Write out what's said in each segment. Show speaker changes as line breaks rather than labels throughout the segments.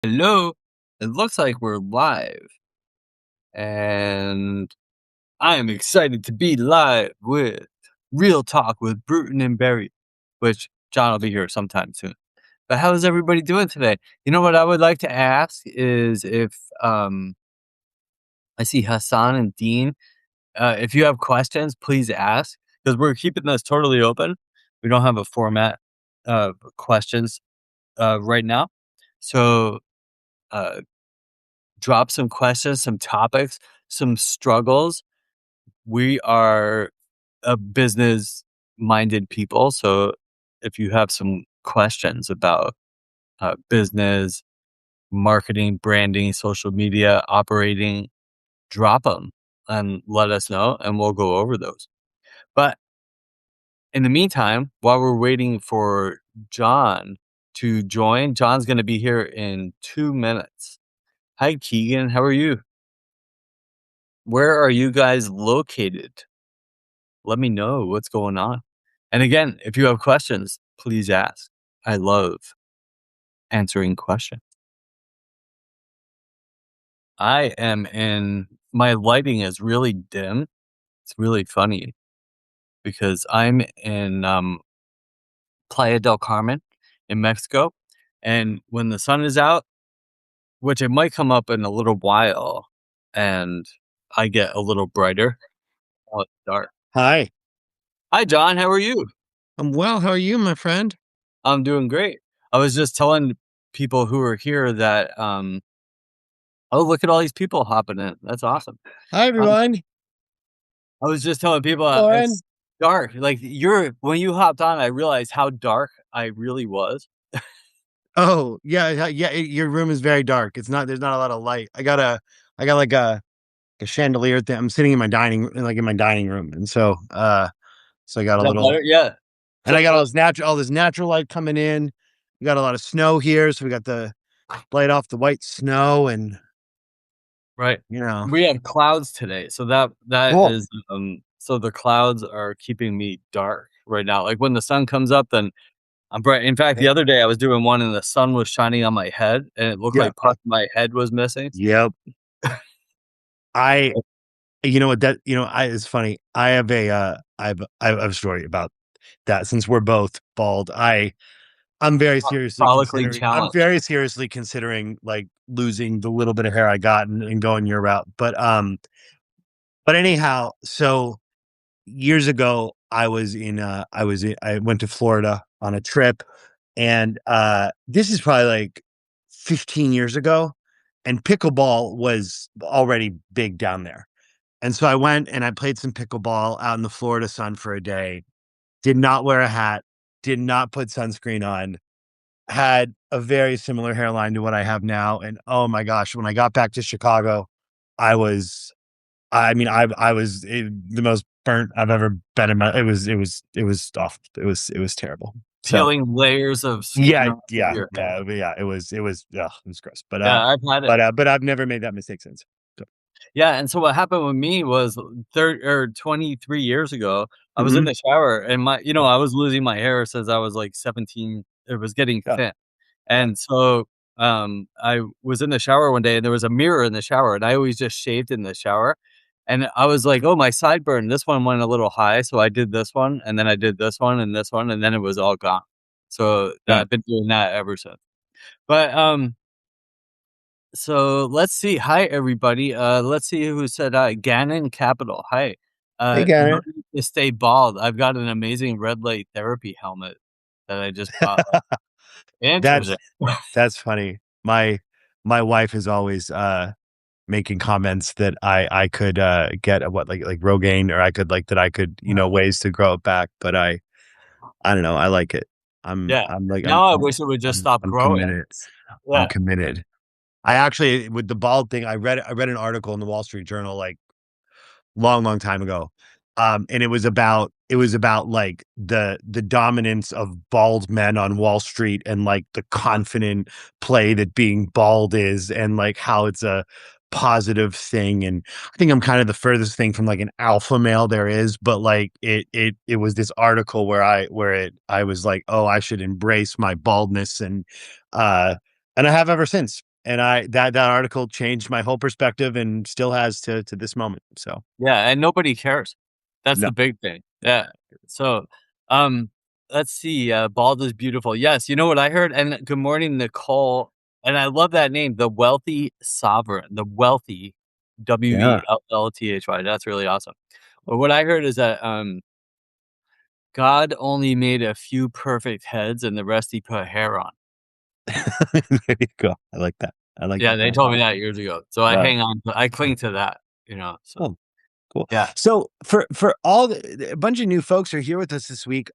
Hello. It looks like we're live, and I am excited to be live with Real Talk with Brewton and Berry, which John will be here sometime soon. But how is everybody doing today? You know what I would like to ask is if I see Hassan and Dean, if you have questions, please ask, because we're keeping this totally open. We don't have a format of questions right now, so. Uh, Drop some questions, some topics, some struggles. We are a business-minded people, so if you have some questions about business, marketing, branding, social media, operating, drop them and let us know, and we'll go over those. But in the meantime, while we're waiting for John to join, John's going to be here in 2 minutes. Hi, Keegan. How are you? Where are you guys located? Let me know what's going on. And again, if you have questions, please ask. I love answering questions. My lighting is really dim. It's really funny because I'm in Playa del Carmen in Mexico. And when the sun is out, which it might come up in a little while, and I get a little brighter. Oh, it's dark.
Hi.
Hi, John. How are you?
I'm well. How are you, my friend?
I'm doing great. I was just telling people who are here that, oh, look at all these people hopping in. That's awesome.
Hi,
Um,
everyone.
I was just telling people
Lauren.
it's dark. Like when you hopped on, I realized how dark I really was.
Oh, yeah, yeah. Your room is very dark. There's not a lot of light. I got like a chandelier thing. I'm sitting in my in my dining room. And so I got
Is
a
that
little,
better? Yeah.
and I
So,
got all this natural light coming in. We got a lot of snow here. So we got the light off the white snow and,
right.
you know,
We had clouds today, so that
cool.
is so the clouds are keeping me dark right now. Like when the sun comes up, then I'm bright. In fact, the other day I was doing one and the sun was shining on my head and it looked
Yeah.
like part of my head was missing.
Yep. I, you know what it's funny. I have a story about that since we're both bald.
Chronically
I'm
challenged.
very seriously considering like losing the little bit of hair I got and going your route. But anyhow, so years ago I went to Florida on a trip, and this is probably like 15 years ago, and pickleball was already big down there. And so I went and I played some pickleball out in the Florida sun for a day. Did not wear a hat, did not put sunscreen on, had a very similar hairline to what I have now. And oh my gosh, when I got back to Chicago, I was, I was the most burnt I've ever been in my, awful. It was terrible. So
Peeling layers of skin
yeah,
off of
yeah,
your
yeah,
hair.
yeah, it was gross.
Yeah, I've had it.
But I've never made that mistake since. So,
Yeah, and so what happened with me was 23 years ago, I was in
mhm.
the shower and I was losing my hair since I was like 17. It was getting
Yeah,
thin.
yeah,
And so I was in the shower one day and there was a mirror in the shower and I always just shaved in the shower. And I was like, "Oh, my sideburn, this one went a little high." So I did this one and then I did this one and this one and then it was all gone. So
yeah.
I've been doing that ever since. But so let's see. Hi, everybody. Let's see who said hi. Gannon Capital. Hi.
Hey, Garrett.
Learning to stay bald. I've got an amazing red light therapy helmet that I just bought.
That's
Interesting.
that's funny. My wife is always making comments that I could get a, what like Rogaine, or I could like that I could, ways to grow it back, but I don't know, I like it.
Yeah.
I'm like
Now I wish it would just stop
I'm
growing.
committed. I'm
Yeah.
committed. I actually, with the bald thing, I read an article in the Wall Street Journal like long time ago. And it was about like the dominance of bald men on Wall Street, and like the confident play that being bald is, and like how it's a positive thing. And I think I'm kind of the furthest thing from like an alpha male there is, but like it was this article I was like, oh, I should embrace my baldness, uh and I have ever since. And that article changed my whole perspective and still has to this moment. So
Yeah, and nobody cares. That's
no,
the big thing. Yeah. So, um, let's see, bald is beautiful. Yes, you know what I heard? And good morning, Nicole. And I love that name, the Wealthy Sovereign, the Wealthy,
yeah,
WELLTHY. That's really awesome. But what I heard is that, God only made a few perfect heads and the rest he put hair on.
there you go. I like that. I like
Yeah,
that.
they told me that years ago. So I
Yeah.
hang on I cling to that, so
Oh, cool.
yeah.
So for all a bunch of new folks are here with us this week.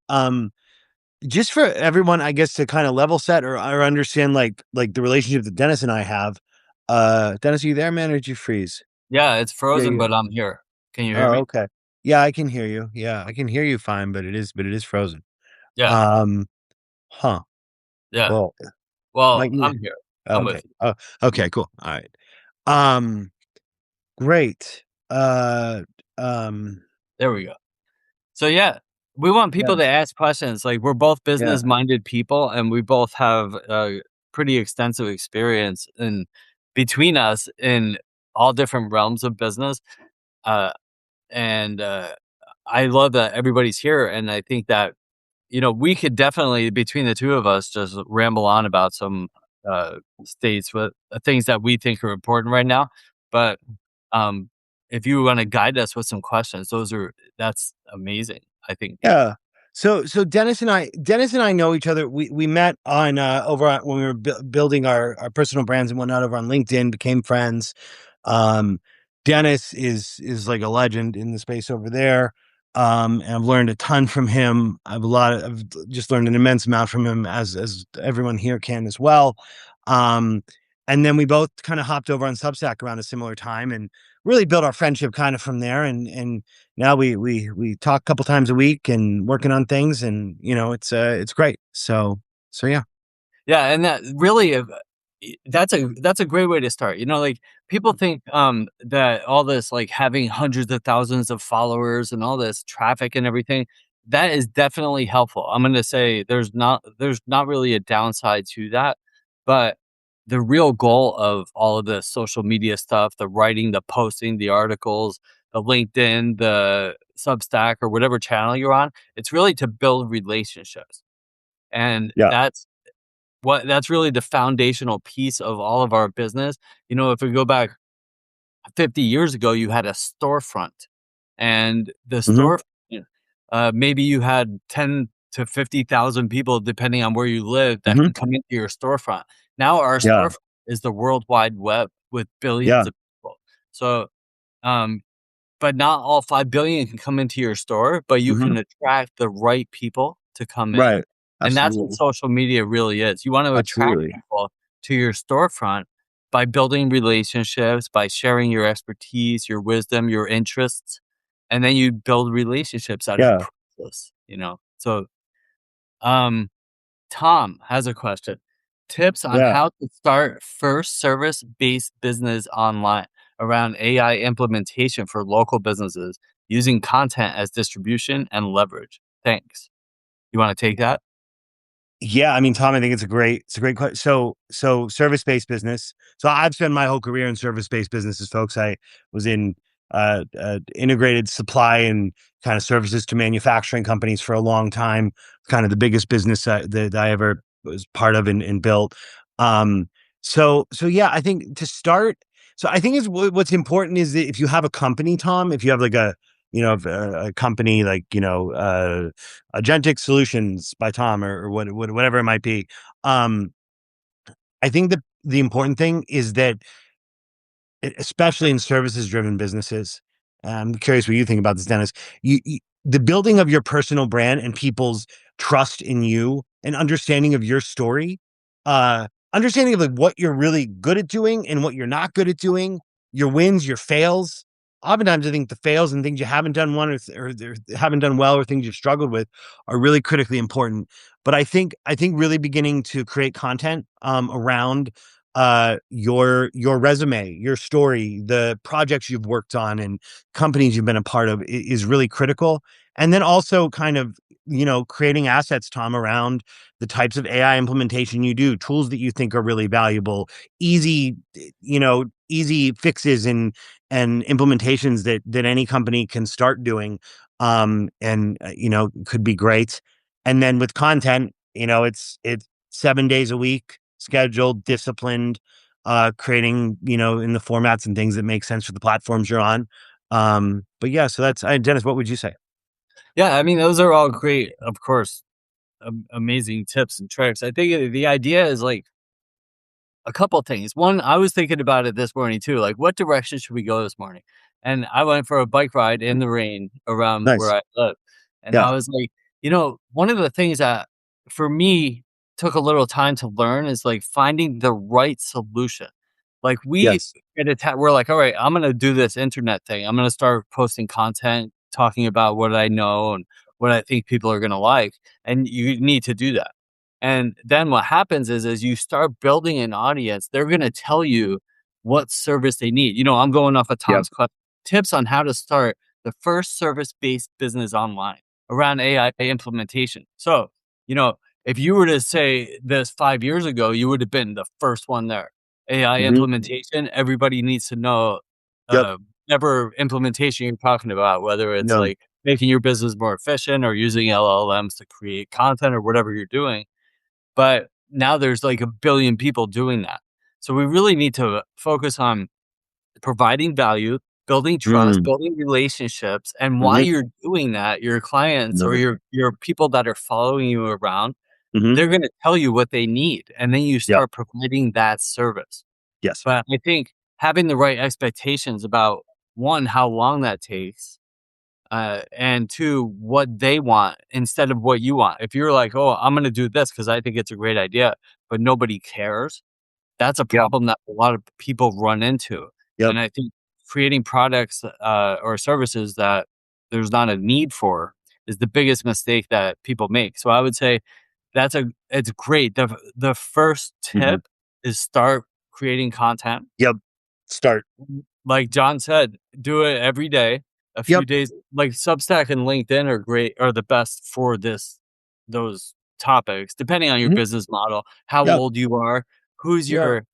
Just for everyone, I guess, to kind of level set or understand like the relationship that Dennis and I have. Dennis, are you there, man, or did you freeze?
Yeah, it's
Yeah,
frozen,
yeah.
but I'm here. Can you hear
Oh,
me?
okay. Yeah, I can hear you. Yeah, I can hear you fine, but it is frozen.
Yeah,
Um, huh.
yeah.
Well,
Well,
might need.
I'm here. I'm
Okay.
with you.
Oh, okay. Cool. All right. Um, great. Uh, um,
There we go. So, yeah, we want
yeah,
people to ask questions, like, we're both
yeah,
business-minded people, and we both have, pretty extensive experience in between us in all different realms of business, uh, and, I love that everybody's here, and I think that, we could definitely, between the 2 of us, just ramble on about some, states with things that we think are important right now, but, um, if you wanna guide us with some questions, that's amazing, I think.
yeah. So Dennis and I know each other. We met on over when we were building our personal brands and whatnot over on LinkedIn. Became friends. Um, Dennis is like a legend in the space over there. And I've learned a ton from him. I've just learned an immense amount from him, as everyone here can as well. Um, and then we both kind of hopped over on Substack around a similar time and really built our friendship kind of from there. And now we talk a couple times a week and working on things, and it's great. So yeah.
Yeah, and that really, that's a great way to start. Like people think that all this like having hundreds of thousands of followers and all this traffic and everything, that is definitely helpful. I'm going to say there's not really a downside to that, but the real goal of all of the social media stuff, the writing, the posting, the articles, the LinkedIn, the Substack or whatever channel you're on, it's really to build relationships. And
Yeah.
that's really the foundational piece of all of our business. If we go back 50 years ago, you had a storefront, and the
Hmm.
store, maybe you had 10 to 50,000 people, depending on where you live, that
Hmm.
can come into your storefront. Now our
Yeah.
storefront is the World Wide Web with billions
Yeah.
of people. So, um, but not all 5 billion can come into your store, but you
Hmm.
can attract the right people to come in.
Right.
And that's what
Absolutely.
social media really is. You want to attract
Absolutely.
people to your storefront by building relationships, by sharing your expertise, your wisdom, your interests, and then you build relationships out of
Yeah.
process. So, um, Tom has a question. Tips on
Yeah.
how to start first service-based business online around AI implementation for local businesses using content as distribution and leverage. Thanks. You wanna take that?
Yeah, I mean, Tom, I think it's a great question. So service-based business. So I've spent my whole career in service-based businesses, folks. I was in integrated supply and kind of services to manufacturing companies for a long time. Kind of the biggest business that I ever was part of and built. Um, so yeah, I think to start. So I think what's important is that if you have a company, Tom, if you have like a company like Agentic Solutions by Tom or whatever it might be. Um, I think the important thing is that, especially in services driven businesses, I'm curious what you think about this, Dennis. The building of your personal brand and people's trust in you and understanding of your story, understanding of like what you're really good at doing and what you're not good at doing, your wins, your fails. Oftentimes, I think the fails and things you haven't done or haven't done well or things you've struggled with are really critically important. But I think really beginning to create content around your resume, your story, the projects you've worked on, and companies you've been a part of is really critical. And then also kind of, creating assets, Tom, around the types of AI implementation you do, tools that you think are really valuable, easy, easy fixes and implementations that any company can start doing, and could be great. And then with content, it's 7 days a week, scheduled, disciplined, creating, in the formats and things that make sense for the platforms you're on. But yeah, so Dennis, what would you say?
Yeah, I mean, those are all great, of course, amazing tips and tricks. I think the idea is like a couple things. One, I was thinking about it this morning too. Like, what direction should we go this morning? And I went for a bike ride in the rain around where
Nice.
I live. And
Yeah.
I was like, one of the things that for me took a little time to learn is like finding the right solution. Like we
Yes.
we're like, all right, I'm gonna do this internet thing. I'm gonna start posting content, talking about what I know and what I think people are gonna like. And you need to do that. And then what happens is as you start building an audience, they're gonna tell you what service they need. I'm going off of
Yep.
Tom's tips on how to start the first service-based business online around AI implementation. So, if you were to say this 5 years ago, you would have been the first one there. AI
Hmm.
implementation, everybody needs to know,
Yep.
uh, whatever implementation you're talking about, whether it's
No.
like making your business more efficient or using LLMs to create content or whatever you're doing. But now there's like a billion people doing that. So we really need to focus on providing value, building trust,
Mm.
building relationships. And while
Hmm.
you're doing that, your clients
Love
or
it.
your people that are following you around,
Hmm.
they're going to tell you what they need. And then you
Yep.
start providing that service.
Yes.
But I think having the right expectations about one, how long that takes, and two, what they want instead of what you want. If you're like, oh, I'm going to do this because I think it's a great idea, but nobody cares, that's a
Yep.
problem that a lot of people run into.
Yep.
And I think creating products or services that there's not a need for is the biggest mistake that people make. So I would say it's great. The first
Hmm.
tip is start creating content.
Yep. Start.
Like John said, do it every day, a few
Yep.
days. Like Substack and LinkedIn are the best for those topics, depending on your
Hmm.
business model, how
Yep.
old you are, who's
Yeah.
your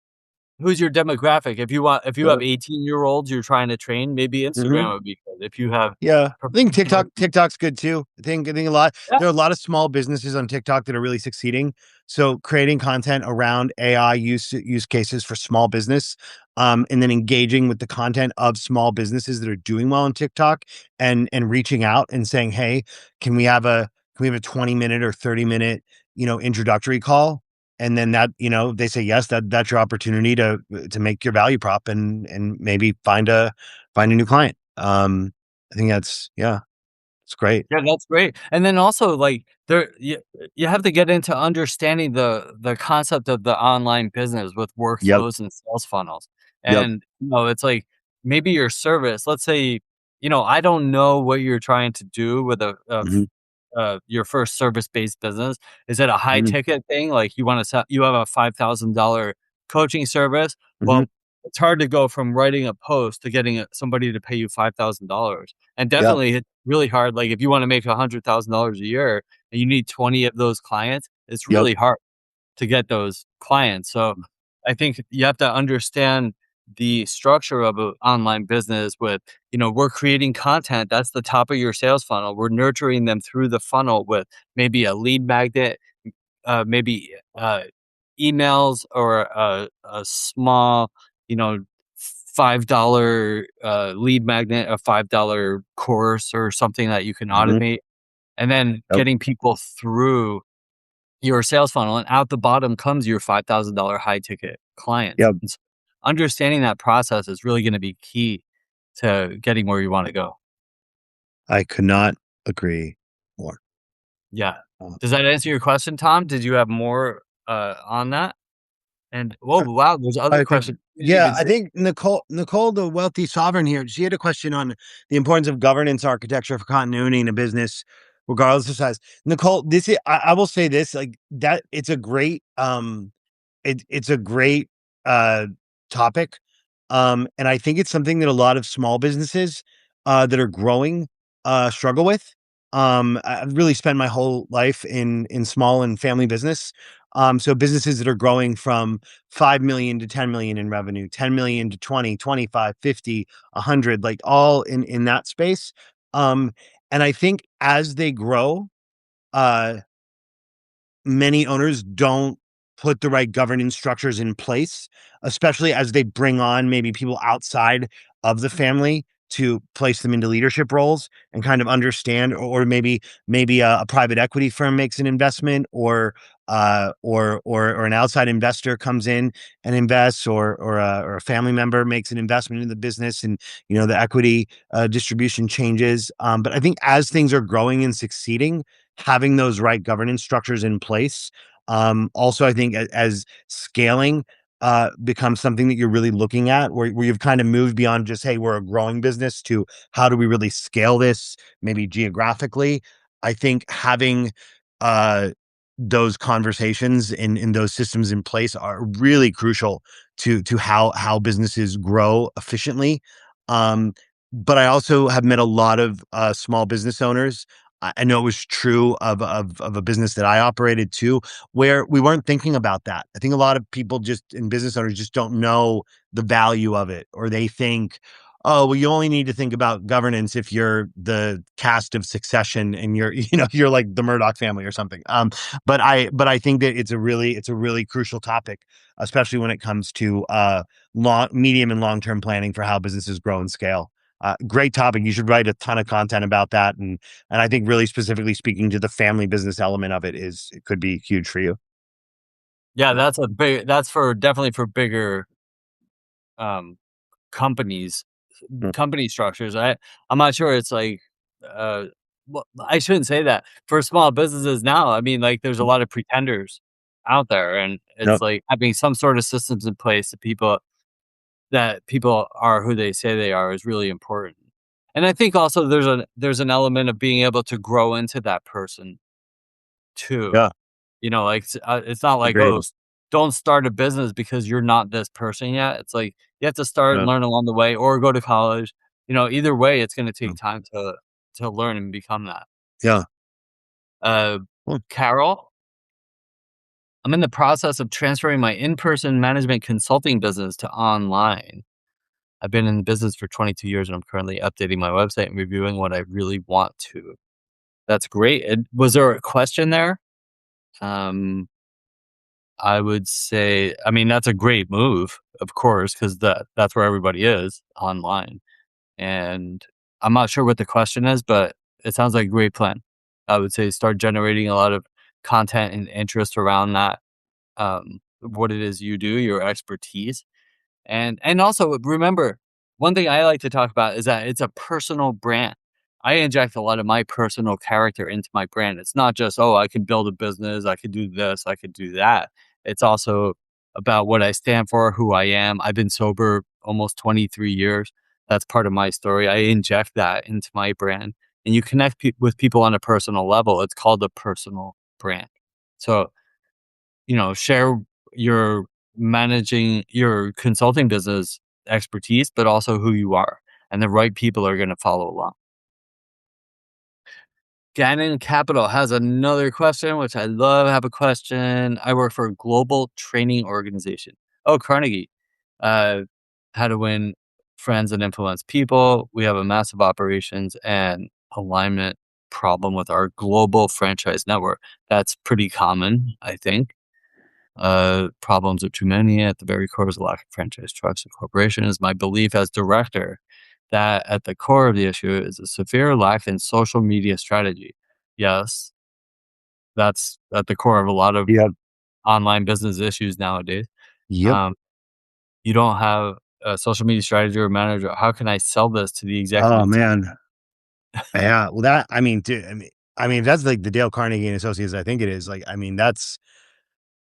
who's your demographic. If you have
Yep.
18-year-olds you're trying to train, maybe
Hmm.
Instagram would be good. If you have
Yeah, I think
professional.
TikTok's good too. I think a lot
Yeah,
there are a lot of small businesses on TikTok that are really succeeding. So creating content around AI use cases for small business, and then engaging with the content of small businesses that are doing well on TikTok, and reaching out and saying, "Hey, can we have a 20-minute or 30-minute, introductory call?" And then they say yes, that's your opportunity to make your value prop and maybe find a new client. I think yeah, it's great.
yeah, that's great. And then also, like, you have to get into understanding the concept of the online business with
Yep,
workflows and sales funnels.
yep.
And, it's like maybe your service, let's say, I don't know what you're trying to do with
Mhm,
your first service-based business. Is it a high
mhm,
ticket thing? Like you have a $5,000 coaching service?
mhm.
Well, it's hard to go from writing a post to getting somebody to pay you $5,000. And
Yep,
definitely it's really hard. Like if you want to make $100,000 a year and you need 20 of those clients, it's
yep,
really hard to get those clients. So I think you have to understand the structure of an online business with, we're creating content. That's the top of your sales funnel. We're nurturing them through the funnel with maybe a lead magnet, maybe emails or a small, $5 lead magnet, a $5 course or something that you can
mhm,
automate, and then
yep,
getting people through your sales funnel, and out the bottom comes your $5,000 high ticket clients.
yep.
And so understanding that process is really going to be key to getting where you want to go.
I could not agree more.
Yeah.
Uh,
Does that answer your question, Tom? Did you have more on that? And whoa,
I
wow, there's other
I think so.
questions. You didn't
Yeah,
even
I
say.
think Nicole, the wealthy sovereign here, she had a question on the importance of governance architecture for continuity in a business, regardless of size. Nicole, I will say this, like that it's a great uh, topic. And I think it's something that a lot of small businesses that are growing struggle with. I've really spent my whole life in small and family business. So businesses that are growing from 5 million to 10 million in revenue, 10 million to 20, 25, 50, 100, like all in that space. Um, and I think as they grow, uh, many owners don't put the right governance structures in place, especially as they bring on maybe people outside of the family to place them into leadership roles and kind of understand, or maybe a private equity firm makes an investment, or an outside investor comes in and invests, or a family member makes an investment in the business, and the equity distribution changes. But I think as things are growing and succeeding, having those right governance structures in place. Also, I think as scaling becomes something that you're really looking at, where you've kind of moved beyond just, hey, we're a growing business, to how do we really scale this, maybe geographically. I think having uh, those conversations in those systems in place are really crucial to how businesses grow efficiently. Um, but I also have met a lot of small business owners. I know it was true of a business that I operated too, where we weren't thinking about that. I think a lot of people just and business owners just don't know the value of it, or they think, oh, well, you only need to think about governance if you're the cast of Succession and you're you're like the Murdoch family or something. But I think that it's a really crucial topic, especially when it comes to long, medium, and long term planning for how businesses grow and scale. Great topic. You should write a ton of content about that, and I think really specifically speaking to the family business element of it could be huge for you.
Yeah, that's for definitely for bigger, um, companies,
Mm.
company structures. I'm not sure it's like, uh, well, I shouldn't say that. For small businesses now, I mean, like, there's a lot of pretenders out there, and it's
Yep.
like having some sort of systems in place that people are who they say they are is really important. And I think also there's an element of being able to grow into that person too.
Yeah.
Like, it's not like,
Agreed.
"Oh, don't start a business because you're not this person yet." It's like, you have to start and
Yeah.
learn along the way or go to college. Either way, it's gonna
Yeah.
take time to learn and become that.
Yeah.
Uh,
Hmm.
Carol, I'm in the process of transferring my in-person management consulting business to online. I've been in the business for 22 years, and I'm currently updating my website and reviewing what I really want to. That's great. And was there a question there? Um, I would say, I mean, that's a great move, of course, because that's where everybody is online. And I'm not sure what the question is, but it sounds like a great plan. I would say start generating a lot of content and interest around that, what it is you do, your expertise. And also remember, one thing I like to talk about is that it's a personal brand. I inject a lot of my personal character into my brand. It's not just, oh, I could build a business, I could do this, I could do that. It's also about what I stand for, who I am. I've been sober almost 23 years. That's part of my story. I inject that into my brand. And you connect with people on a personal level. It's called a personal brand. So share your managing your consulting business expertise, but also who you are, and the right people are going to follow along. Gannon Capital has another question, which I love. Have a question. I work for a global training organization. Oh, Carnegie. Uh, how to win friends and influence people. We have a massive operations and alignment problem with our global franchise network. That's pretty common, I think. Problems are too many. At the very core is a lack of franchise trust and cooperation. Is my belief as director that at the core of the issue is a severe lack in social media strategy. Yes, that's at the core of a lot of
Yep.
online business issues nowadays.
Yep.
Um, you don't have a social media strategy or manager. How can I sell this to the
Oh
executive team?
man. Yeah. Well, that I mean, dude, I mean, if that's like the Dale Carnegie and Associates, I think it is. Like, I mean, that's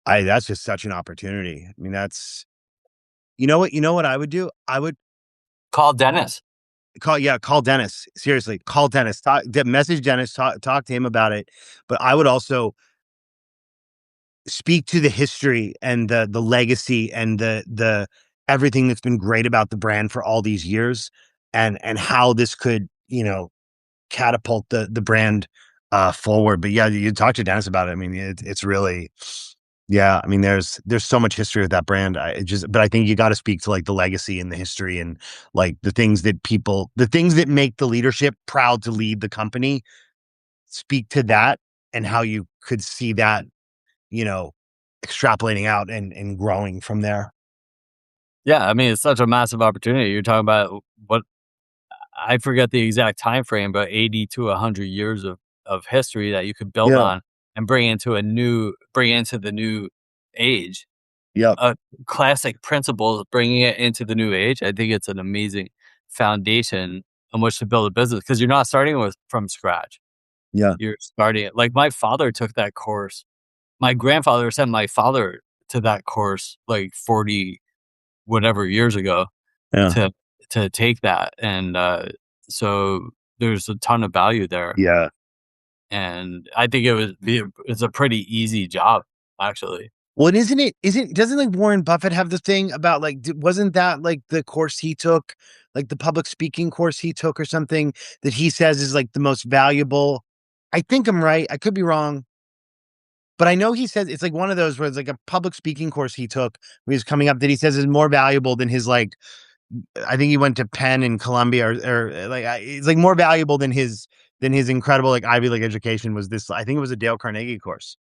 just such an opportunity. I mean, that's you know what I would do? I would
Call Dennis.
call Dennis. Seriously, call Dennis. Message Dennis. Talk to him about it. But I would also speak to the history and the legacy and the everything that's been great about the brand for all these years, and how this could, catapult the brand forward. But yeah, you talk to Dennis about it. I mean, it's really, yeah. I mean, there's so much history of that brand. But I think you got to speak to like the legacy and the history and like the things that make the leadership proud to lead the company. Speak to that and how you could see that, you know, extrapolating out and growing from there.
Yeah, I mean, it's such a massive opportunity. You're talking about what I forget the exact time frame, but 80 to 100 years of history that you could build
Yeah.
on and bring into the new age.
Yep.
Classic principles, bringing it into the new age. I think it's an amazing foundation on which to build a business because you're not starting with from scratch.
Yeah.
You're starting it like my father took that course. My grandfather sent my father to that course like 40 whatever years ago
Yeah.
to take that, and, so there's a ton of value there,
Yeah.
and I think it's a pretty easy job, actually.
Well, and doesn't like Warren Buffett have the thing about like, wasn't that like the course he took, like the public speaking course he took or something that he says is like the most valuable? I think I'm right. I could be wrong, but I know he says it's like one of those where it's like a public speaking course he took when he was coming up that he says is more valuable than his like, I think he went to Penn and Columbia or like, it's like more valuable than his incredible like Ivy League education was this. I think it was a Dale Carnegie course.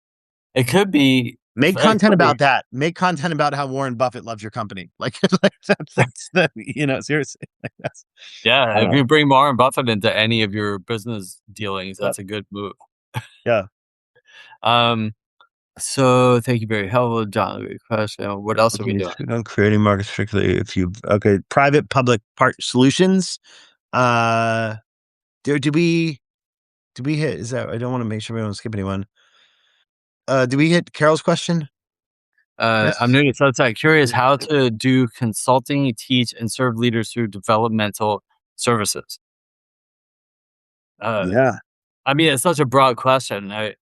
It could be
Make
it
content
could
about
be
that. Make content about how Warren Buffett loves your company. Like, like that's the, seriously. Like that's,
yeah,
I don't
if
know.
you bring Warren Buffett into any of your business dealings,
Yeah.
that's a good move.
Yeah.
Um, so thank you very helpful, John, good question. What else are we
Okay.
doing?
So creating markets strictly if you, okay. Private public part solutions. Uh, do we hit, is that, I don't want to make sure we don't skip anyone. Do we hit Carol's question?
I'm
Yes.
new to Substack. Curious how to do consulting, teach, and serve leaders through developmental services. Uh,
Yeah.
I mean, it's such a broad question. I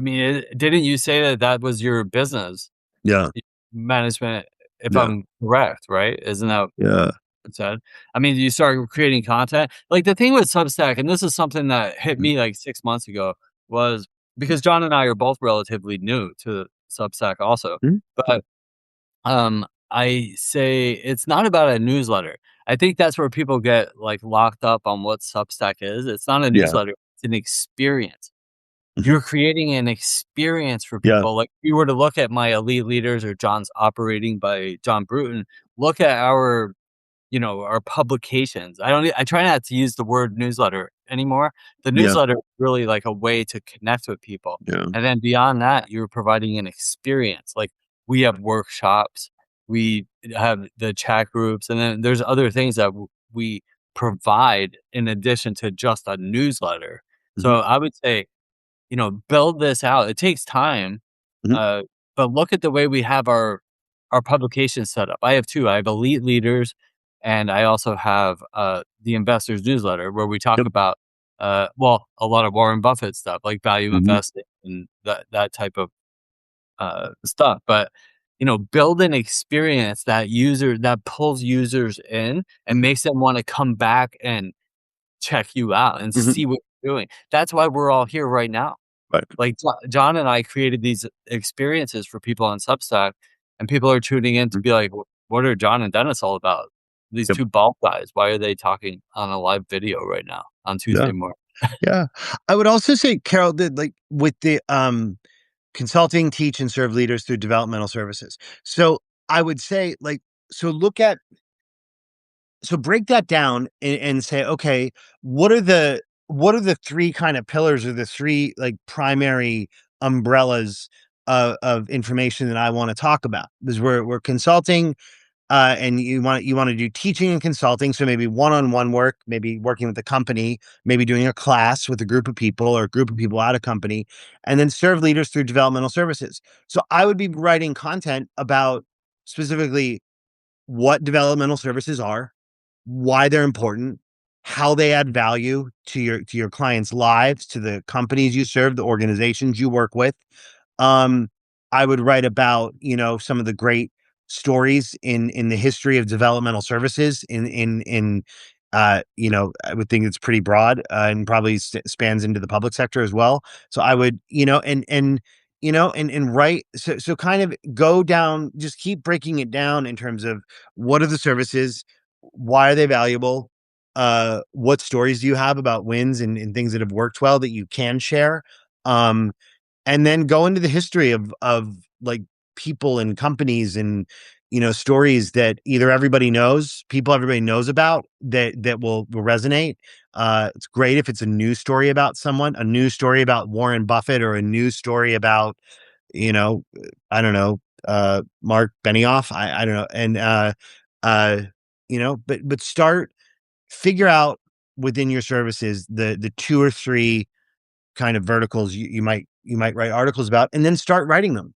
mean, didn't you say that that was your business
Yeah.
management? If
Yeah.
I'm correct, right? Isn't that what
Yeah.
it said? I mean, you start creating content. Like the thing with Substack, and this is something that hit
Mm,
me like 6 months ago, was because John and I are both relatively new to Substack, also,
mm,
but I say it's not about a newsletter. I think that's where people get like locked up on what Substack is. It's not a
yeah.
newsletter. It's an experience.
Mhm.
You're creating an experience for
Yeah.
people. Like, if you were to look at my elite leaders or John's operating by John Brutin, look at our, our publications. I try not to use the word newsletter anymore. The
Yeah.
newsletter is really like a way to connect with people.
Yeah.
And then beyond that, you're providing an experience. Like, we have workshops, we have the chat groups, and then there's other things that we provide in addition to just a newsletter.
Mhm.
So I would say, build this out. It takes time,
Mhm.
uh, but look at the way we have our publication set up. I have 2. I have Elite Leaders, and I also have, the Investors Newsletter where we talk
Yep.
about, well, a lot of Warren Buffett stuff, like value
Mhm.
investing and that type of, stuff, but, build an experience that pulls users in and makes them wanna come back and check you out and
Mhm.
see what you're doing. That's why we're all here right now.
Right.
Like, John and I created these experiences for people on Substack, and people are tuning in to
Mhm.
be like, What are John and Dennis all about? These
Yep.
2 bald guys, why are they talking on a live video right now on
Yeah.
Tuesday morning?"
Yeah. I would also say, Carol, that like with the consulting, teach, and serve leaders through developmental services. So I would say, like, so look at, so break that down and say, okay, what are the three kind of pillars or the three like primary umbrellas of information that I want to talk about? Because we're consulting, and you want to do teaching and consulting, so maybe one-on-one work, maybe working with a company, maybe doing a class with a group of people or a group of people at a company, and then serve leaders through developmental services. So I would be writing content about specifically what developmental services are, why they're important, how they add value to your clients' lives, to the companies you serve, the organizations you work with, Um, I would write about, some of the great stories in the history of developmental services I would think it's pretty broad, and probably spans into the public sector as well. So I would, and write, so kind of go down, just keep breaking it down in terms of what are the services, why are they valuable, what stories do you have about wins and things that have worked well that you can share, um, and then go into the history of like people and companies and stories that either everybody knows about, that will resonate. It's great if it's a news story about someone, a news story about Warren Buffett, or a news story about, you know I don't know, Mark Benioff. I don't know. And uh but start figure out within your services the two or three kind of verticals you might write articles about, and then start writing them,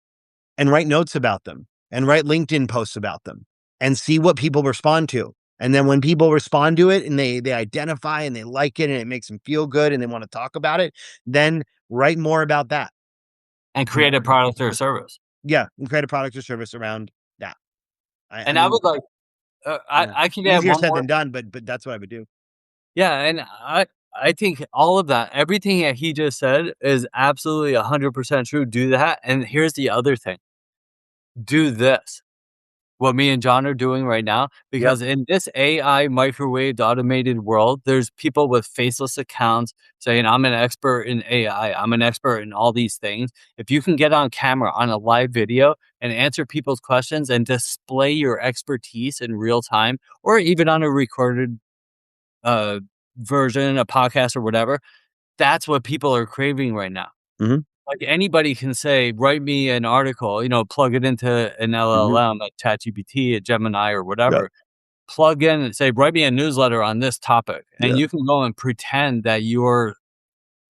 and write notes about them, and write LinkedIn posts about them, and see what people respond to. And then when people respond to it and they identify and they like it and it makes them feel good and they want to talk about it, then write more about that.
and create a product or service.
Yeah, and create a product or service around that. I
And I
mean,
would like,
yeah,
I can add
easier
one
said
more.
than done, but that's what I would do.
Yeah, and I think all of that, everything that he just said is absolutely 100% true. Do that, and here's the other thing: do this. What me and John are doing right now,
Yep.
because in this AI microwaved automated world, there's people with faceless accounts saying, I'm an expert in AI, I'm an expert in all these things. If you can get on camera on a live video and answer people's questions and display your expertise in real time, or even on a recorded uh, version, a podcast or whatever, that's what people are craving right now.
Mhm.
Like anybody can say, write me an article, plug it into an
Mhm.
LLM, like ChatGPT, a Gemini, or
Yeah.
whatever. Plug in and say, write me a newsletter on this topic. And
Yeah.
you can go and pretend that you're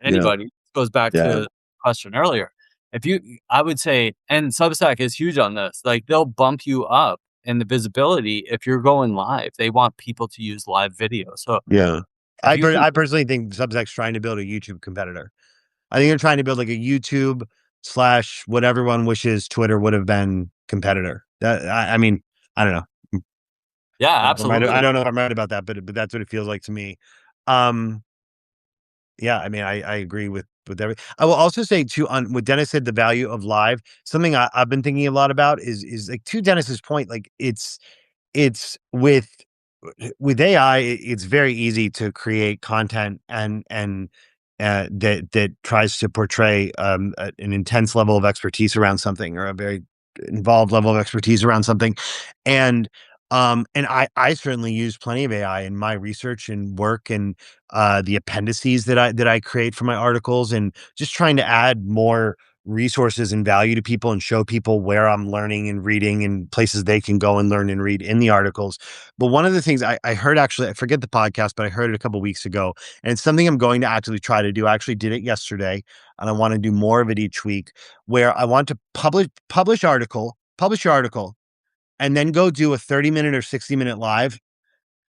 Yeah.
anybody. Goes back to
Yeah.
the question earlier. If you, I would say, and Substack is huge on this, like they'll bump you up in the visibility if you're going live. They want people to use live video. So
Yeah.
if you can,
I personally think Substack's trying to build a YouTube competitor. I think they're trying to build like a YouTube slash what everyone wishes Twitter would have been competitor. I mean, I don't know.
yeah,
I
absolutely.
don't know if I'm right about that, but that's what it feels like to me. Um, yeah, I mean, I agree with every. I will also say too, on what Dennis said, the value of live. Something I've been thinking a lot about is like, to Dennis's point, like it's with AI, it's very easy to create content that tries to portray an intense level of expertise around something, or a very involved level of expertise around something, and I certainly use plenty of AI in my research and work, and the appendices that I create for my articles, and just trying to add more resources and value to people and show people where I'm learning and reading and places they can go and learn and read in the articles. But one of the things I heard, actually, I forget the podcast, but I heard it a couple weeks ago, and it's something I'm going to actually try to do. I actually did it yesterday, and I want to do more of it each week, where I want to publish your article, and then go do a 30-minute or 60-minute live,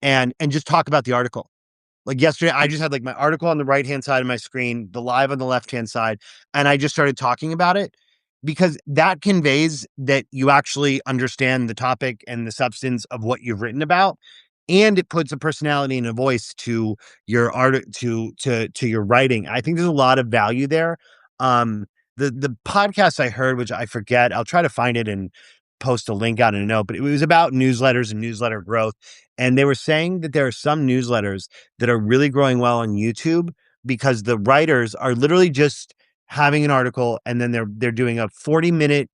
and just talk about the article. Like yesterday, I just had like my article on the right-hand side of my screen, the live on the left-hand side, and I just started talking about it, because that conveys that you actually understand the topic and the substance of what you've written about, and it puts a personality and a voice to your art, to your writing. I think there's a lot of value there. Um, the podcast I heard, which I forget, I'll try to find it and post a link out in a note, but it was about newsletters and newsletter growth, and they were saying that there are some newsletters that are really growing well on YouTube, because the writers are literally just having an article, and then they're doing a 40-minute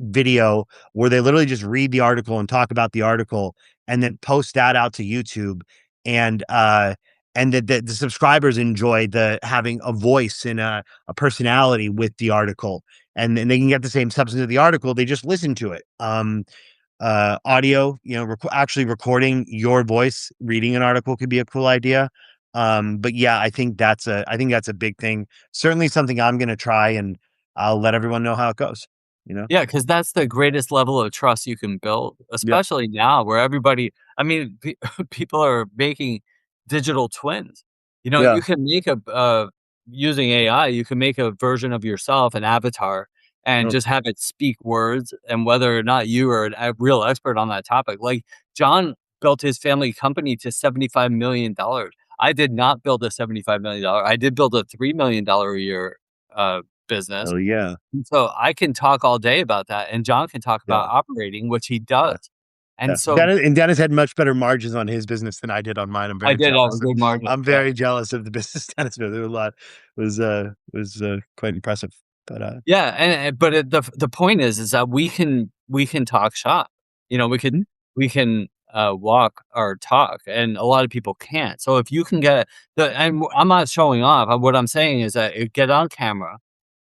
video where they literally just read the article and talk about the article, and then post that out to YouTube, and the subscribers enjoy the having a voice and a personality with the article, and then they can get the same substance of the article, they just listen to it. Audio, actually recording your voice reading an article could be a cool idea. But yeah, I think that's a big thing. Certainly something I'm going to try, and I'll let everyone know how it goes, you know?
Yeah, because that's the greatest level of trust you can build,
Yep.
especially now where everybody, I mean, people are making digital twins.
Yeah.
You can make using AI, you can make a version of yourself, an avatar, and
Oh,
just have it speak words, and whether or not you are a real expert on that topic. Like John built his family company to $75 million. I did not build a $75 million. I did build a $3 million a year business.
hell yeah.
And so I can talk all day about that, and John can talk
Yeah.
about operating, which he
Yeah.
does.
Yeah.
And so
Dennis had much better margins on his business than I did on mine.
I did have a good margin.
I'm
Yeah.
very jealous of the business Dennis built. There were a lot was quite impressive. But
Yeah, and but the point is that we can talk shop. You know,
mhm,
we can, walk or talk, and a lot of people can't. So if you can get I'm not showing off. What I'm saying is that get on camera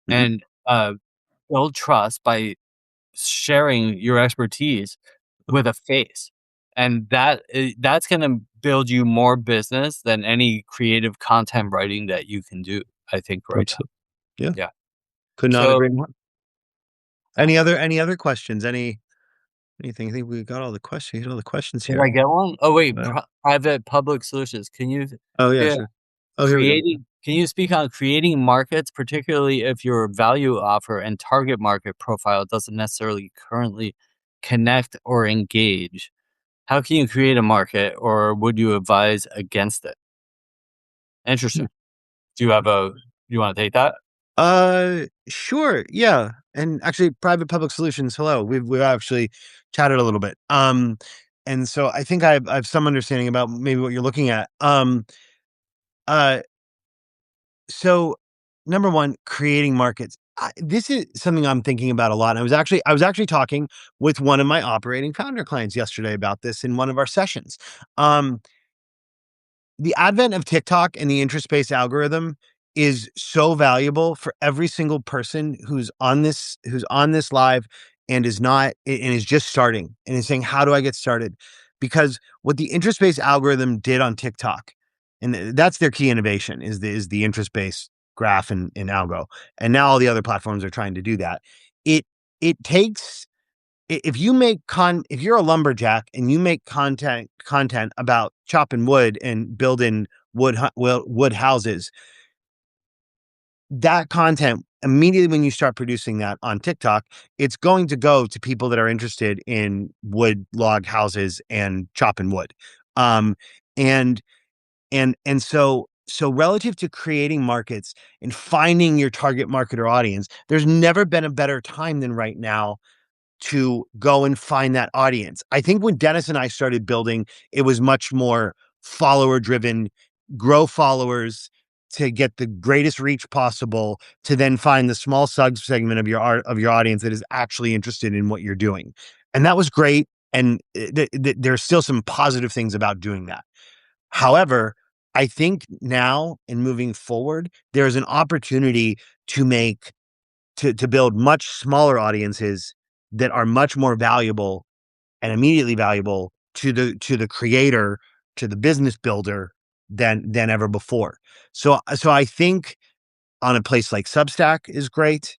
mhm,
and, build trust by sharing your expertise with a face, and that's gonna build you more business than any creative content writing that you can do, I think, right now.
absolutely. Yeah.
Yeah.
Could not
So
agree more. Any other questions? Anything? I think we got all the questions. All the questions
did
here.
I get one? Oh, wait,
Uh,
private public solutions. Can you
oh yeah,
yeah,
sure. Oh, here we go.
can you speak on creating markets, particularly if your value offer and target market profile doesn't necessarily currently connect or engage? How can you create a market, or would you advise against it?
Hmm.
Interesting. Do you have a you wanna take that?
Sure. Yeah. And actually, private public solutions. Hello. We've actually chatted a little bit. And so I think I have some understanding about maybe what you're looking at. Uh, so number one, creating markets. This is something I'm thinking about a lot. And I was actually talking with one of my operating founder clients yesterday about this in one of our sessions. Um, the advent of TikTok and the interest-based algorithm is so valuable for every single person who's on this live and is just starting and is saying, "How do I get started?" Because what the interest-based algorithm did on TikTok, and that's their key innovation is the interest-based graph and algo. And now all the other platforms are trying to do that. It it takes if you if you're a lumberjack and you make content about chopping wood and building wood houses, that content immediately when you start producing that on TikTok, it's going to go to people that are interested in wood log houses and chopping wood. Um, and so relative to creating markets and finding your target market or audience, there's never been a better time than right now to go and find that audience. I think when Dennis and I started building, it was much more follower driven, grow followers to get the greatest reach possible to then find the small sub segment of your audience that is actually interested in what you're doing. And that was great. And there's still some positive things about doing that. However, I think now and moving forward, there's an opportunity to make to build much smaller audiences that are much more valuable and immediately valuable to the creator, to the business builder than ever before. So I think on a place like Substack is great.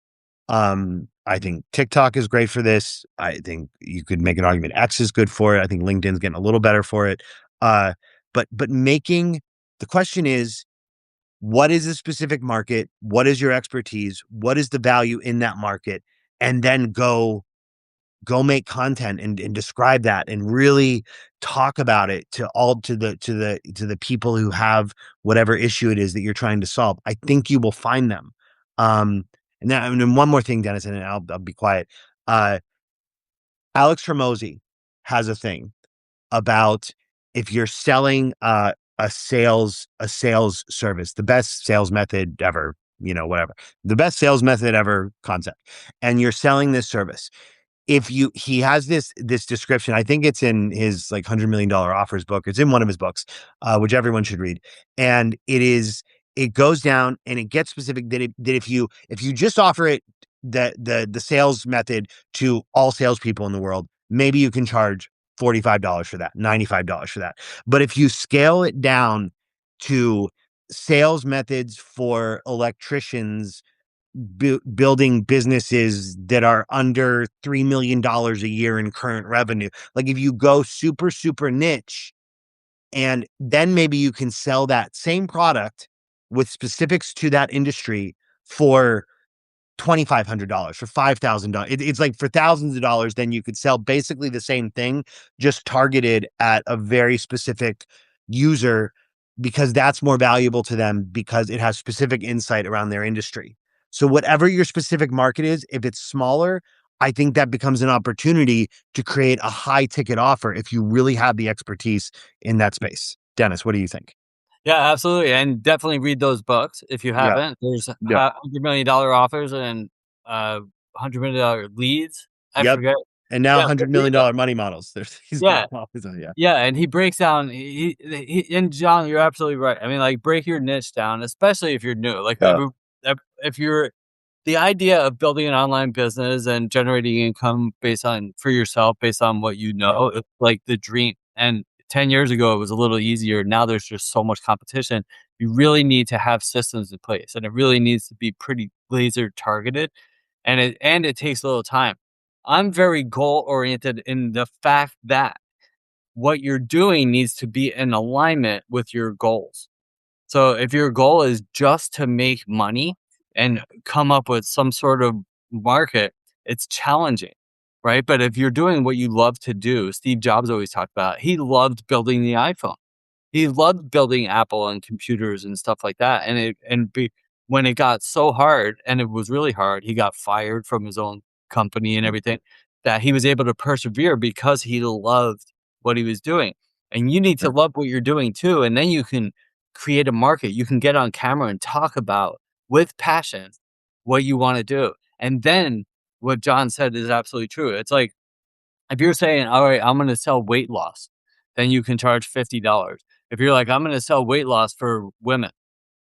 I think TikTok is great for this. I think you could make an argument X is good for it. I think LinkedIn's getting a little better for it. Uh, but making the question is what is a specific market? What is your expertise? What is the value in that market? And then go make content and describe that and really talk about it to the people who have whatever issue it is that you're trying to solve. I think you will find them. Um, and then one more thing, Dennis, and then I'll be quiet. Uh, Alex Hormozi has a thing about if you're selling a sales service, the best sales method ever, whatever. The best sales method ever concept. And you're selling this service. If you he has this description, I think it's in his like $100 million offers book. It's in one of his books, which everyone should read. And it goes down and it gets specific that if you just offer it the sales method to all salespeople in the world, maybe you can charge $45 for that, $95 for that. But if you scale it down to sales methods for electricians building businesses that are under $3 million a year in current revenue. Like if you go super, super niche, and then maybe you can sell that same product with specifics to that industry for $2,500 for $5,000. It's like for thousands of dollars, then you could sell basically the same thing, just targeted at a very specific user because that's more valuable to them because it has specific insight around their industry. So whatever your specific market is, if it's smaller, I think that becomes an opportunity to create a high ticket offer if you really have the expertise in that space. Dennis, what do you think?
Yeah, absolutely, and definitely read those books if you
Yeah.
haven't. There's
Yep.
$100 million offers and $100 million leads. I
Yep.
forget.
And now
Yeah, but read them.
$100 million money models. He's got
Yeah,
them all. Yeah.
yeah, and he breaks down. And John, you're absolutely right. I mean, like, break your niche down, especially if you're new. Like,
Yeah.
if you're the idea of building an online business and generating income based on for yourself, based on what you know, it's like the dream. And 10 years ago, it was a little easier. Now there's just so much competition. You really need to have systems in place, and it really needs to be pretty laser targeted. And it takes a little time. I'm very goal oriented in the fact that what you're doing needs to be in alignment with your goals. So if your goal is just to make money and come up with some sort of market, it's challenging, right? But if you're doing what you love to do, Steve Jobs always talked about, he loved building the iPhone. He loved building Apple and computers and stuff like that. When it got so hard, and it was really hard, he got fired from his own company and everything, that he was able to persevere because he loved what he was doing. And you need to
Sure.
love what you're doing too. And then you can create a market. You can get on camera and talk about with passion what you want to do. And then what John said is absolutely true. It's like if you're saying, all right, I'm going to sell weight loss, then you can charge $50. If you're like, I'm going to sell weight loss for women,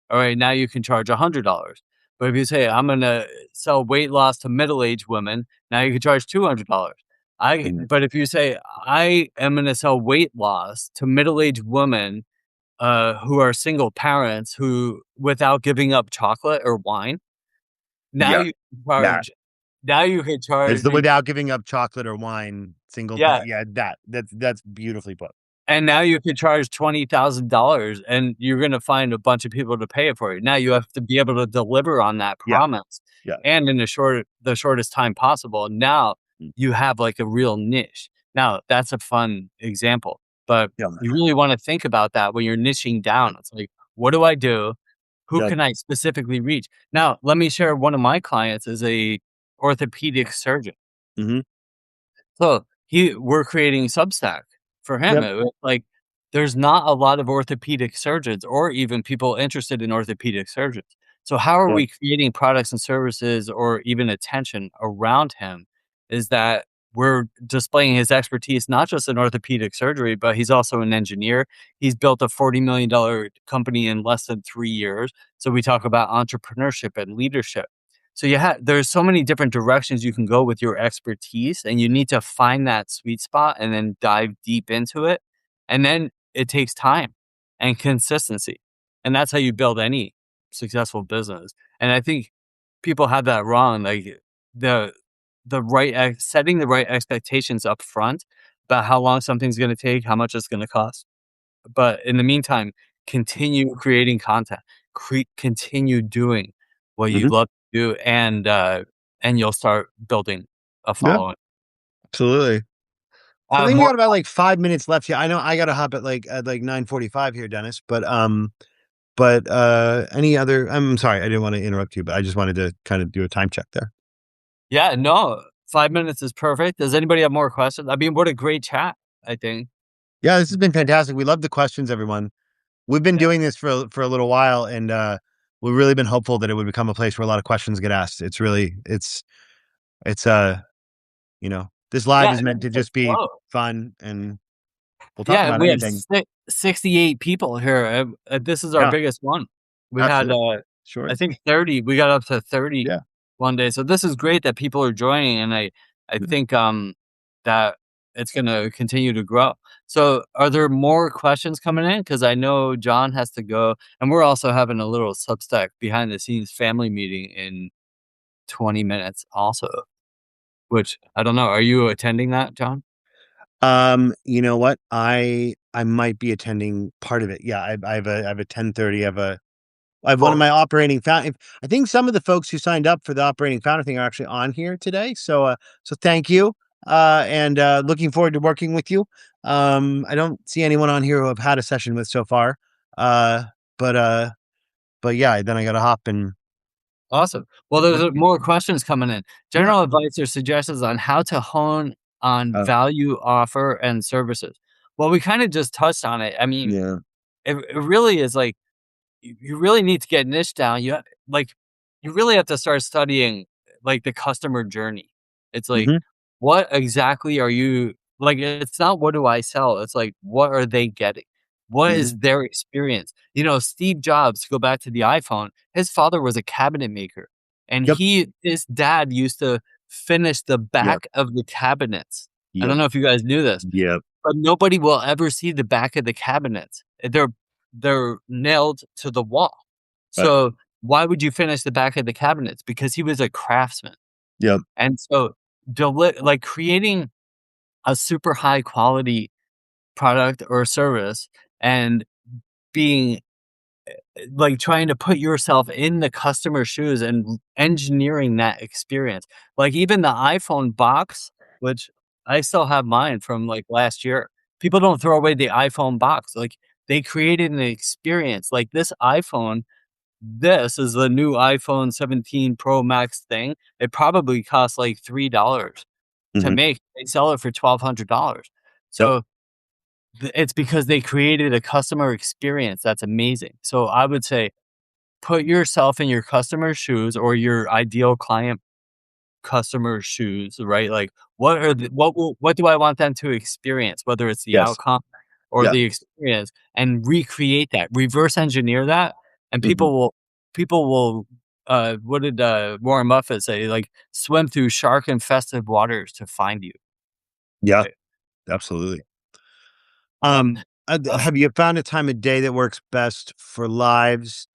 all right, now you can charge $100. But if you say, I'm going to sell weight loss to middle-aged women, now you can charge $200.
Mhm.
But if you say, I am going to sell weight loss to middle-aged women who are single parents who, without giving up chocolate or wine, now
Yeah.
you can
That
charge. Now you can
is
charge.
the without giving up chocolate or wine
Yeah,
yeah, that's beautifully put.
and now you could charge $20,000 and you're gonna find a bunch of people to pay it for you. Now you have to be able to deliver on that
Yeah.
promise
Yeah.
and in the shortest time possible. Now
Mm.
you have, like, a real niche. Now that's a fun example, but
Yeah.
you really wanna think about that when you're niching down. It's like, "What do I do? Who
Yeah.
can I specifically reach?" Now, let me share one of my clients is a orthopedic surgeon.
Mhm.
So we're creating Substack for him.
Yep.
It was like there's not a lot of orthopedic surgeons or even people interested in orthopedic surgeons. So how are
Yeah.
we creating products and services or even attention around him? Is that we're displaying his expertise not just in orthopedic surgery, but he's also an engineer. He's built a $40 million company in less than 3 years. So we talk about entrepreneurship and leadership. So there's so many different directions you can go with your expertise, and you need to find that sweet spot and then dive deep into it. And then it takes time and consistency. And that's how you build any successful business. And I think people have that wrong. Like the setting the right expectations up front about how long something's going to take, how much it's going to cost. But in the meantime, continue creating content, continue doing what you
Mhm.
love to do, and you'll start building a
Yeah.
following.
Absolutely.
I
So I
have
think we
more.
got about like 5 minutes left here. I know I gotta hop at like 9:45 here, Dennis, but any other I'm sorry, I didn't want to interrupt you, but I just wanted to kind of do a time check there.
Yeah, no, 5 minutes is perfect. Does anybody have more questions? I mean, what a great chat. I think.
Yeah, this has been fantastic. We love the questions, everyone. We've been
Yeah,
doing this for a little while, and we've really been hopeful that it would become a place where a lot of questions get asked. It's this live
yeah,
is
and
meant
it's
to
just
just be
flow.
fun, and we'll talk
Yeah,
about
we have
anything.
68 people here. This is our
Yeah,
biggest one. We had,
absolutely. Sure
I
is.
think 30. We got up to 30
Yeah.
one day. So this is great that people are joining, and I
Yeah.
think that it's going to continue to grow. So are there more questions coming in? Because I know John has to go, and we're also having a little Substack behind the scenes family meeting in 20 minutes, also. Which I don't know. Are you attending that, John?
You know what? I might be attending part of it. Yeah, I have a 10:30. I have one of
Well,
my operating found. I think some of the folks who signed up for the operating founder thing are actually on here today. So thank you. And looking forward to working with you. I don't see anyone on here who I've had a session with so far. Uh, but uh, but yeah, then I got to hop and
awesome. Well, there's more questions coming in.
yeah,
General advice or suggestions on how to hone on
uh,
value offer and services. Well, we kind of just touched on it. I mean,
yeah,
it really is like you really need to get niche down. Like you really have to start studying like the customer journey. It's like
hmm
what exactly are you like? It's not what do I sell? It's like what are they getting? What
hmm
is their experience? Steve Jobs, to go back to the iPhone, his father was a cabinet maker, and
yep,
his dad used to finish the
yep,
back of the cabinets. I
yep,
don't know if you guys knew this,
yep,
but nobody will ever see the back of the cabinets. They're nailed to the wall.
right,
So, why would you finish the back of the cabinets? Because he was a craftsman.
yep,
And so, like, creating a super high quality product or service and being like, trying to put yourself in the customer's shoes and engineering that experience. Like, even the iPhone box, which I still have mine from, like, last year. People don't throw away the iPhone box, like, they created an experience. Like, this is the new iPhone 17 Pro Max thing. It probably costs, like, $3 to
hmm
make. They sell it for $1,200.
yep,
So, it's because they created a customer experience that's amazing. So, I would say put yourself in your customer's shoes or your ideal client customer's shoes, right? Like, what do I want them to experience, whether it's the
yes,
outcome or
yeah,
the experience, and recreate that, reverse engineer that, and
hmm
people will, what did, Warren Buffett say? Like, swim through shark-infested waters to find you,
yeah,
right?
absolutely.
Yep. Uh,
Have you found a time of day that works best for lives?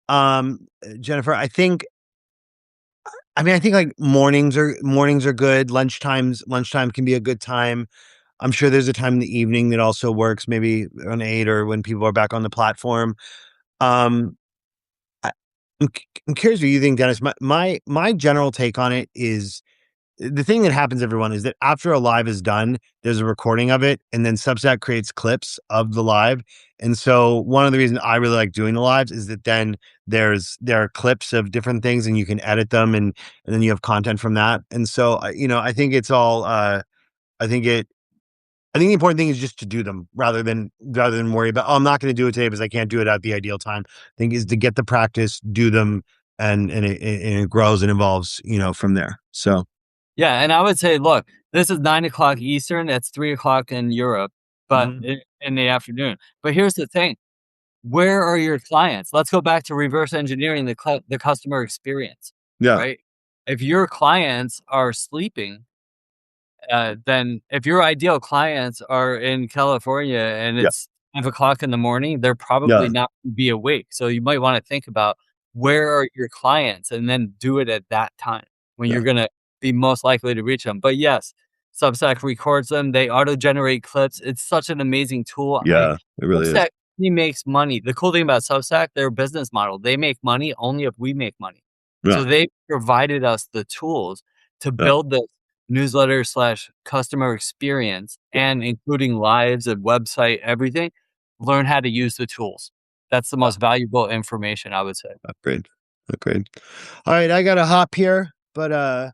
Jennifer, I think like mornings are good. Lunchtime can be a good time. I'm sure there's a time in the evening that also works, maybe around 8 or when people are back on the platform. Um, I, I'm curious what you think, Dennis. My general take on it is the thing that happens, everyone, is that after a live is done, there's a recording of it, and then Substack creates clips of the live. And so one of the reasons I really like doing the lives is that then there are clips of different things, and you can edit them, and then you have content from that. And so I think it's all. I think it. I think the important thing is just to do them rather than worry about. Oh, I'm not going to do it today because I can't do it at the ideal time. I think is to get the practice, do them, and it grows and evolves. From there. So.
yeah, and I would say, look, this is 9 o'clock Eastern, that's 3 o'clock in Europe, but
Mhm.
in the afternoon. But here's the thing. Where are your clients? Let's go back to reverse engineering the customer experience,
Yeah.
right? If your clients are sleeping, then if your ideal clients are in California and
Yeah.
it's 5 o'clock in the morning, they're probably
Yeah.
not gonna be awake. So you might wanna think about where are your clients and then do it at that time when
Yeah.
you're gonna be most likely to reach them. But yes, Substack records them, they auto-generate clips. It's such an amazing tool.
Yeah. It really is.
Substack only makes money. The cool thing about Substack, their business model, they make money only if we make money.
Yeah.
So they provided us the tools to
Yeah.
build this newsletter slash customer experience
Yeah.
and including lives and website, everything. Learn how to use the tools. That's the
Yeah.
most valuable information, I would say.
Upgrade. Upgrade. All right. I got to hop here, but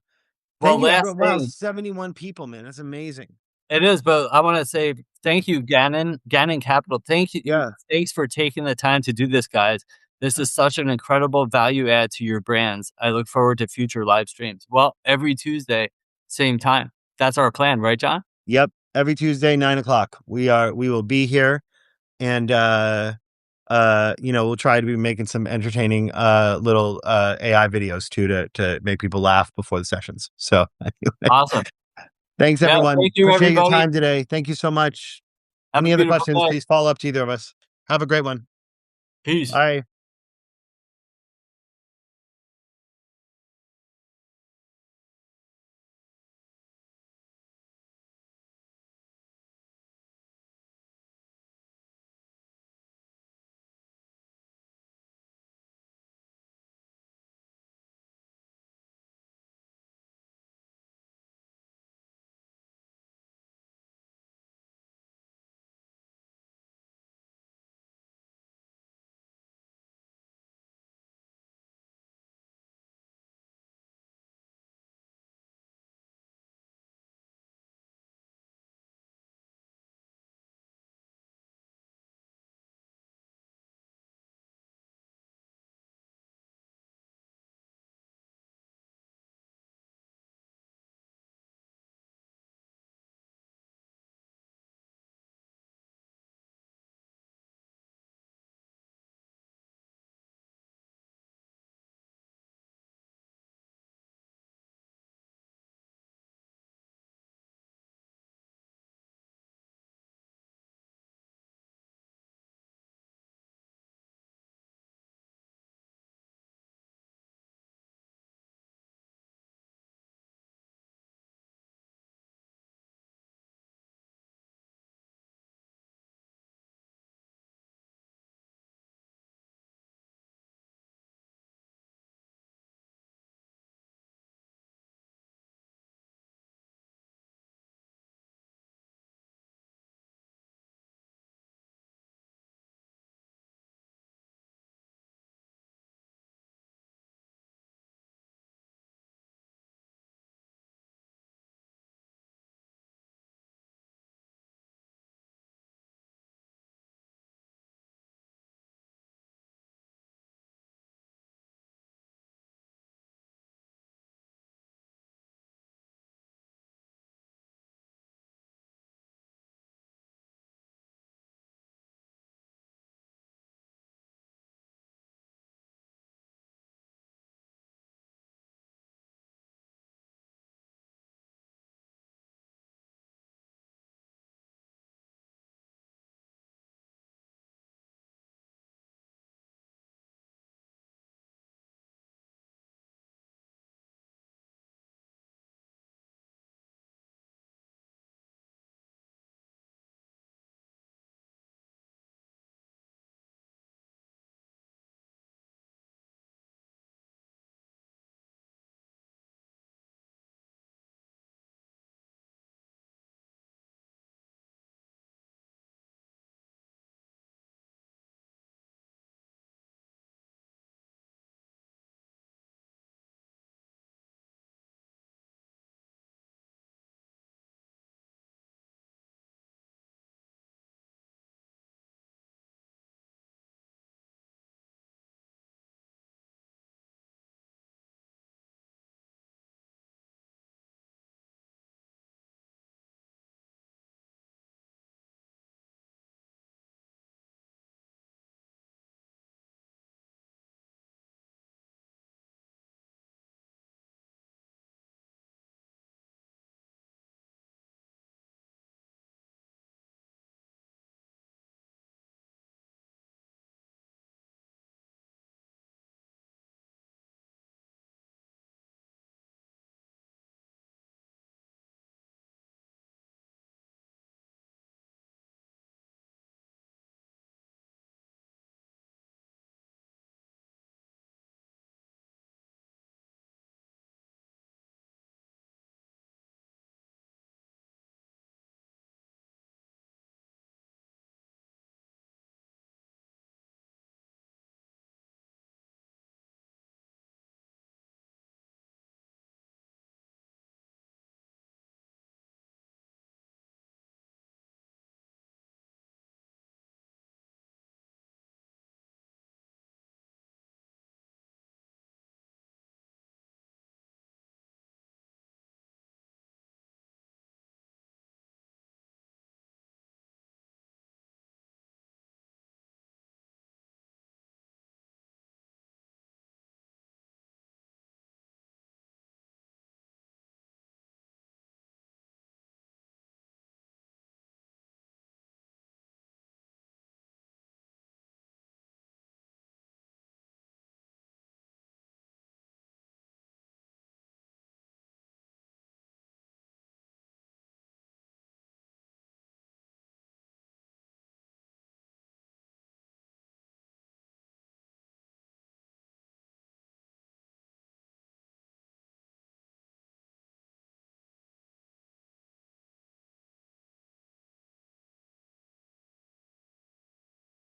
Well,
thank you.
last
Wow.
thing,
71 people, man. That's amazing.
it is, but I wanna say thank you, Gannon Capital. Thank you.
Yeah.
Thanks for taking the time to do this, guys. This is such an incredible value add to your brands. I look forward to future live streams. Well, every Tuesday, same time. That's our plan, right, John?
Yep. Every Tuesday, 9 o'clock. We will be here and, we'll try to be making some entertaining, little, AI videos too to make people laugh before the sessions. So anyway,
Awesome.
thanks
Yeah,
everyone.
thank you,
Appreciate your
everybody.
time today. Thank you so much.
Have a
Any other
beautiful
questions,
day.
please follow up to either of us. Have a great one.
Peace.
Bye.